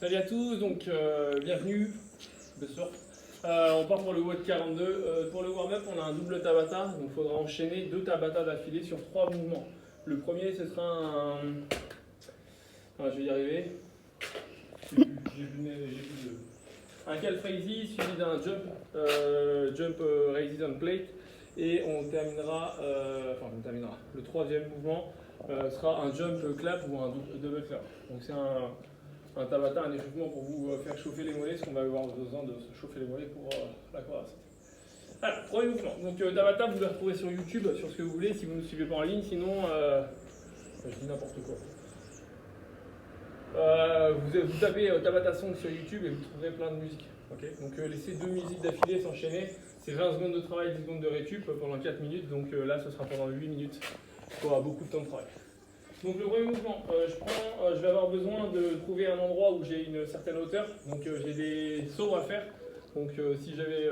Salut à tous, donc bienvenue, de sorte. On part pour le WOD 42. Pour le warm-up, on a un double Tabata, donc il faudra enchaîner 2 Tabata d'affilée sur 3 mouvements. Le premier, ce sera un. Je vais y arriver. J'ai vu un calf raisy suivi d'un jump raisy on plate. Et on terminera, le troisième mouvement sera un jump clap ou un double clap. Donc c'est un Tabata, un échauffement pour vous faire chauffer les mollets, parce qu'on va avoir besoin de se chauffer les mollets pour la corde. Alors, premier mouvement. Donc Tabata, vous le retrouvez sur YouTube, sur ce que vous voulez, si vous ne nous suivez pas en ligne, sinon, je dis n'importe quoi. Vous tapez Tabata Song sur YouTube et vous trouverez plein de musiques. Okay, donc laissez 2 musiques d'affilée s'enchaîner, c'est 20 secondes de travail, 10 secondes de récup pendant 4 minutes, donc là ce sera pendant 8 minutes, il faudra beaucoup de temps de travail. Donc le premier mouvement, je vais avoir besoin de trouver un endroit où j'ai une certaine hauteur, donc j'ai des sauts à faire, donc si j'avais,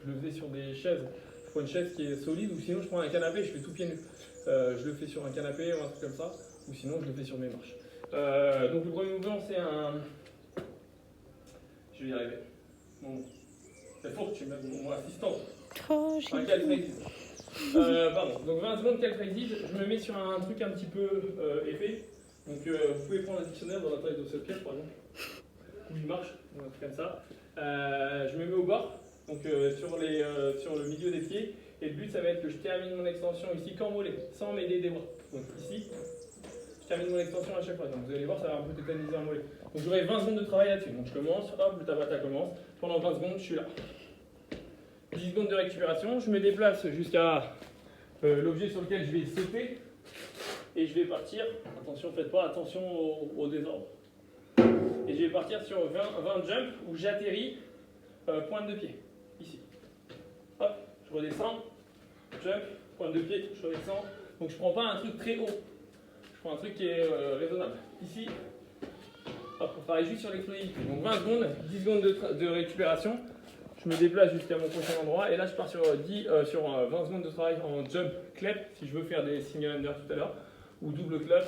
je le faisais sur des chaises, je prends une chaise qui est solide, ou sinon je prends un canapé, je fais tout pieds nus, je le fais sur un canapé ou un truc comme ça, ou sinon je le fais sur mes marches. Donc le premier mouvement c'est un... Je vais y arriver. Bon. C'est fort que tu mettes mon assistant. Oh, un calf raisy. Pardon. Donc 20 secondes calf raisy, je me mets sur un truc un petit peu épais. Donc vous pouvez prendre un dictionnaire dans la taille de cette pièce par exemple. Où il marche, un truc comme ça. Je me mets au bord, donc sur le milieu des pieds. Et le but ça va être que je termine mon extension ici qu'en mollet, sans m'aider des bras. Donc ici, je termine mon extension à chaque fois. Donc vous allez voir, ça va un peu tétaniser un mollet. Donc j'aurai 20 secondes de travail là-dessus. Donc je commence, hop, le Tabata commence. Pendant 20 secondes, je suis là. 10 secondes de récupération. Je me déplace jusqu'à l'objet sur lequel je vais sauter. Et je vais partir. Attention, faites pas attention au désordre. Et je vais partir sur 20 jumps où j'atterris pointe de pied. Ici. Hop, je redescends. Jump, pointe de pied, je redescends. Donc je prends pas un truc très haut. Je prends un truc qui est raisonnable. Ici. Hop, on pareil juste sur l'explosivité. Donc 20 secondes, 10 secondes de récupération. Je me déplace jusqu'à mon prochain endroit. Et là, je pars sur 20 secondes de travail en jump clap, si je veux faire des single under tout à l'heure, ou double clap,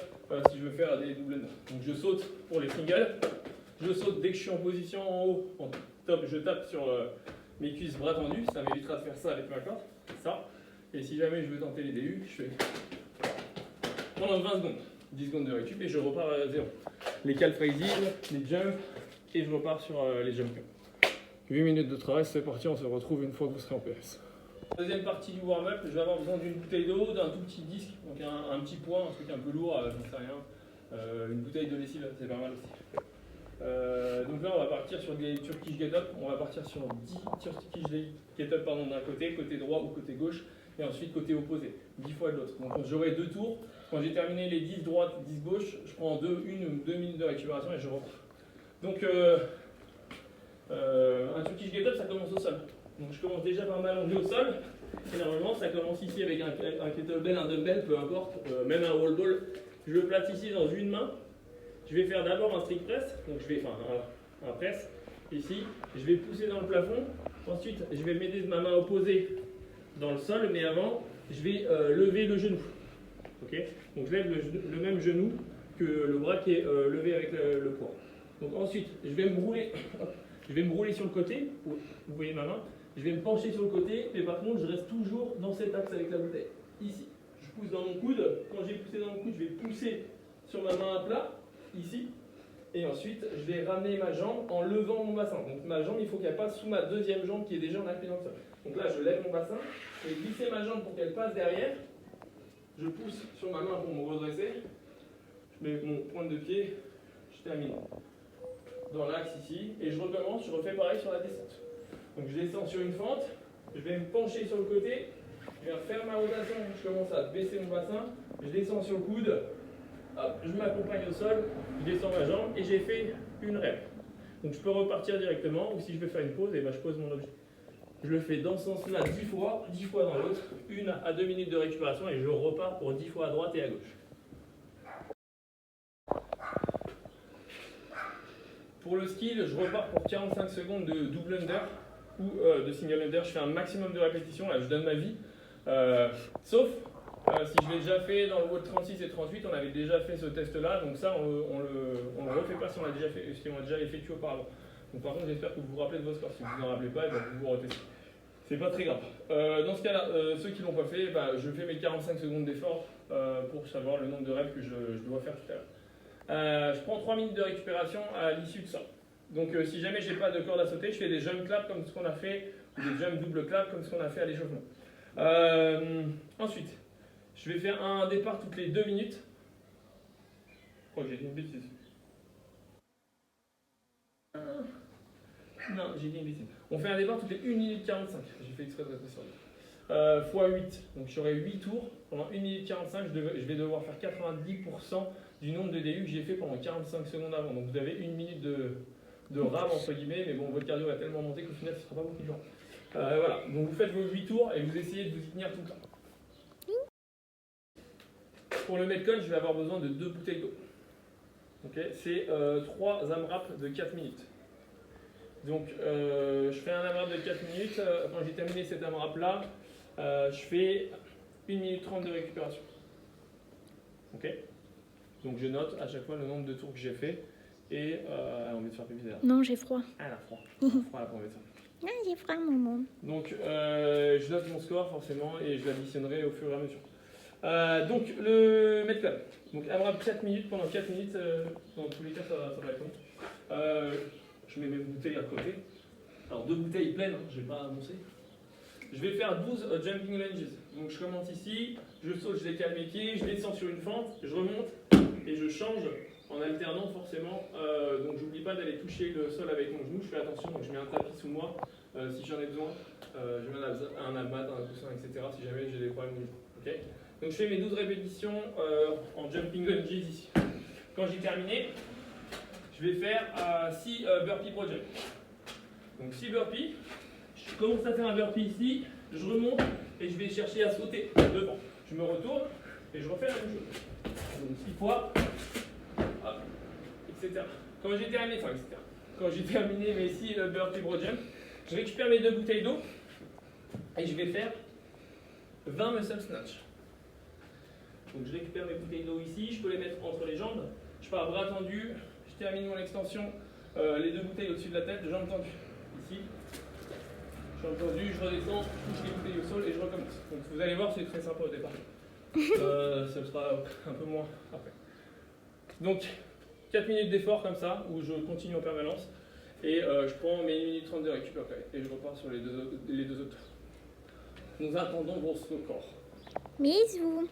si je veux faire des double under. Donc je saute pour les singles. Je saute dès que je suis en position en haut, en top, je tape sur mes cuisses bras tendus. Ça m'évitera de faire ça avec ma corde. Ça. Et si jamais je veux tenter les DU, je fais pendant 20 secondes. 10 secondes de récup et je repars à 0. Les calf raisy, les jumps et je repars sur les jump cuts. 8 minutes de travail, c'est parti, on se retrouve une fois que vous serez en PS. Deuxième partie du warm-up, je vais avoir besoin d'une bouteille d'eau, d'un tout petit disque, donc un petit poids, un truc un peu lourd, j'en sais rien. Une bouteille de lessive, c'est pas mal aussi. Donc là, on va partir sur des Turkish get-up, on va partir sur 10 Turkish get-up d'un côté droit ou côté gauche. Et ensuite côté opposé, 10 fois de l'autre. Donc j'aurai 2 tours. Quand j'ai terminé les 10 droite, 10 gauche, je prends 2 minutes de récupération et je repars. Donc un Turkish get-up, ça commence au sol. Donc je commence déjà par m'allonger au sol. Et normalement, ça commence ici avec un kettlebell, un dumbbell, peu importe, même un wall ball. Je le place ici dans une main. Je vais faire d'abord un strict press, donc je vais, un press ici. Je vais pousser dans le plafond. Ensuite, je vais m'aider de ma main opposée dans le sol, mais avant, je vais lever le genou. Okay, donc je lève le même genou que le bras qui est levé avec le poids. Donc ensuite, je vais me rouler sur le côté, vous voyez ma main, je vais me pencher sur le côté, mais par contre, je reste toujours dans cet axe avec la bouteille. Ici, je pousse dans mon coude, quand j'ai poussé dans mon coude, je vais pousser sur ma main à plat, ici, et ensuite, je vais ramener ma jambe en levant mon bassin. Donc ma jambe, il faut qu'elle passe sous ma deuxième jambe qui est déjà en appui dans le sol. Donc là, je lève mon bassin, je vais glisser ma jambe pour qu'elle passe derrière. Je pousse sur ma main pour me redresser. Je mets mon pointe de pied, je termine dans l'axe ici. Et je recommence, je refais pareil sur la descente. Donc je descends sur une fente, je vais me pencher sur le côté, je vais faire ma rotation, je commence à baisser mon bassin, je descends sur le coude. Hop, je m'accompagne au sol, je descends ma jambe et j'ai fait une rep. Donc je peux repartir directement ou si je veux faire une pause, et ben je pose mon objet. Je le fais dans ce sens-là 10 fois dans l'autre, 1 à 2 minutes de récupération et je repars pour 10 fois à droite et à gauche. Pour le skill, je repars pour 45 secondes de double under ou de single under. Je fais un maximum de répétitions, là je donne ma vie. Sauf Si je l'ai déjà fait dans le WOD 36 et 38, on avait déjà fait ce test-là, donc ça, on le refait pas si on l'a déjà fait, si on l'a déjà effectué auparavant. Donc par contre, j'espère que vous vous rappelez de vos scores. Si vous n'en rappelez pas, eh ben, vous retestez. C'est pas très grave. Dans ce cas-là, ceux qui l'ont pas fait, bah, je fais mes 45 secondes d'effort pour savoir le nombre de reps que je dois faire tout à l'heure. Je prends 3 minutes de récupération à l'issue de ça. Donc si jamais j'ai pas de corde à sauter, je fais des jump claps comme ce qu'on a fait, ou des jump double claps comme ce qu'on a fait à l'échauffement. Ensuite, je vais faire un départ toutes les 2 minutes. Oh, j'ai dit une bêtise. Non, j'ai dit une bêtise. On fait un départ toutes les 1 minute 45. J'ai fait exprès de rester sur fois 8. Donc j'aurai 8 tours. Pendant 1 minute 45, je vais devoir faire 90% du nombre de DU que j'ai fait pendant 45 secondes avant. Donc vous avez 1 minute de rame entre guillemets, mais bon, votre cardio va tellement monter qu'au final, ce ne sera pas beaucoup de gens. Voilà, donc vous faites vos 8 tours et vous essayez de vous y tenir tout le temps. Pour le Metcon, je vais avoir besoin de 2 bouteilles d'eau. Okay, c'est 3 AMRAP de 4 minutes. Donc je fais un AMRAP de 4 minutes. Quand j'ai terminé cet AMRAP là, je fais 1 minute 30 de récupération. Ok. Donc je note à chaque fois le nombre de tours que j'ai fait. Et on va te faire pipi là. Non, j'ai froid. Ah, elle a froid. Froid là pour mettre ça. Non, j'ai froid, maman. Donc je note mon score forcément et je l'additionnerai au fur et à mesure. Donc le Metcon. Donc AMRAP 4 minutes, pendant 4 minutes, dans tous les cas ça va être long. Je mets mes bouteilles à côté. Alors 2 bouteilles pleines, hein, je ne vais pas annoncer. Je vais faire 12 jumping lunges. Donc je commence ici, je saute, je décale mes pieds, je descends sur une fente, je remonte et je change en alternant forcément. Donc j'oublie pas d'aller toucher le sol avec mon genou, je fais attention, donc je mets un tapis sous moi si j'en ai besoin. Je mets un abmat, un coussin, etc. si jamais j'ai des problèmes au genou. Okay, donc je fais mes 12 répétitions en jumping lunges ici. Quand j'ai terminé, je vais faire 6 burpees pro jump. Donc 6 burpees, je commence à faire un burpee ici, je remonte et je vais chercher à sauter devant. Je me retourne et je refais la même chose. Donc 6 fois, hop, etc. Quand j'ai terminé mes 6 burpees pro jump, je récupère mes 2 bouteilles d'eau et je vais faire 20 muscle snatch. Donc je récupère mes bouteilles d'eau ici, je peux les mettre entre les jambes, je pars bras tendu, je termine mon extension, les 2 bouteilles au-dessus de la tête, jambes tendues. Ici, jambes tendues, je redescends, je touche les bouteilles au sol et je recommence. Donc vous allez voir, c'est très sympa au départ. Ce sera un peu moins après. Donc 4 minutes d'effort comme ça, où je continue en permanence. Et je prends mes 1 minute 30 de récup après. Et je repars sur les deux autres. Nous attendons vos scores. Bisous.